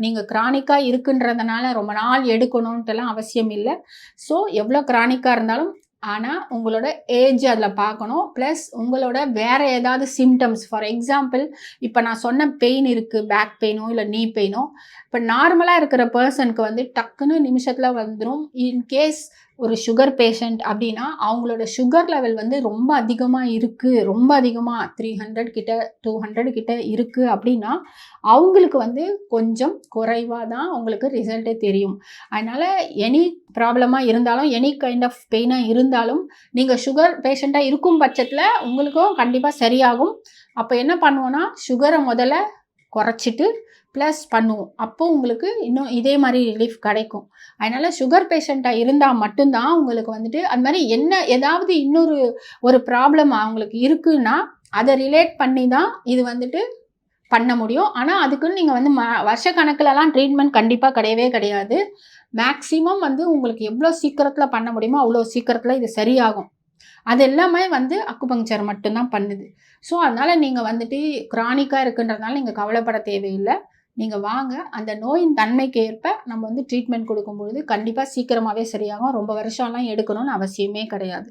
நீங்கள் கிரானிக்காக இருக்குன்றதுனால ரொம்ப நாள் எடுக்கணுன்ட்டுலாம் அவசியம் இல்லை. ஸோ எவ்வளோ கிரானிக்காக இருந்தாலும் ஆனால் உங்களோட ஏஜ் அதில் பார்க்கணும். ப்ளஸ் உங்களோட வேறு ஏதாவது சிம்டம்ஸ், ஃபார் எக்ஸாம்பிள் இப்போ நான் சொன்ன பெயின் இருக்குது, பேக் பெயினோ இல்லை நீ பெயினோ, இப்போ நார்மலாக இருக்கிற பர்சனுக்கு வந்து டக்குன்னு நிமிஷத்தில் வந்துடும். இன்கேஸ் ஒரு சுகர் பேஷண்ட் அப்படின்னா அவங்களோட சுகர் லெவல் வந்து ரொம்ப அதிகமாக இருக்குது, ரொம்ப அதிகமாக 300 கிட்ட 200 கிட்ட இருக்குது அப்படின்னா அவங்களுக்கு வந்து கொஞ்சம் குறைவாக தான் உங்களுக்கு ரிசல்ட்டே தெரியும். அதனால் எனி ப்ராப்ளமாக இருந்தாலும், எனி கைண்ட் ஆஃப் பெயினாக இருந்தாலும் நீங்கள் சுகர் பேஷண்ட்டாக இருக்கும் பட்சத்தில் உங்களுக்கும் கண்டிப்பாக சரியாகும். அப்போ என்ன பண்ணுவோன்னா சுகரை முதல்ல குறைச்சிட்டு ப்ளஸ் பண்ணுவோம். அப்போது உங்களுக்கு இன்னும் இதே மாதிரி ரிலீஃப் கிடைக்கும். அதனால் சுகர் பேஷண்ட்டாக இருந்தால் மட்டும்தான் உங்களுக்கு வந்துட்டு அது மாதிரி ஏதாவது ஒரு ப்ராப்ளம் அவங்களுக்கு இருக்குன்னா அதை ரிலேட் பண்ணி தான் இது வந்துட்டு பண்ண முடியும். ஆனால் அதுக்குன்னு நீங்கள் வந்து வருஷக்கணக்கிலலாம் ட்ரீட்மெண்ட் கண்டிப்பாக கிடையவே கிடையாது. மேக்ஸிமம் வந்து உங்களுக்கு எவ்வளோ சீக்கிரத்தில் பண்ண முடியுமோ அவ்வளோ சீக்கிரத்தில் இது சரியாகும். அது எல்லாமே வந்து அக்குபங்க்சர் மட்டும்தான் பண்ணுது. ஸோ அதனால் நீங்கள் வந்துட்டு கிரானிக்காக இருக்குன்றதுனால நீங்கள் கவலைப்பட தேவையில்லை. நீங்கள் வாங்க, அந்த நோயின் தன்மைக்கு ஏற்ப நம்ம வந்து ட்ரீட்மெண்ட் கொடுக்கும்பொழுது கண்டிப்பாக சீக்கிரமாகவே சரியாகும். ரொம்ப வருஷம்லாம் எடுக்கணும்னு அவசியமே கிடையாது.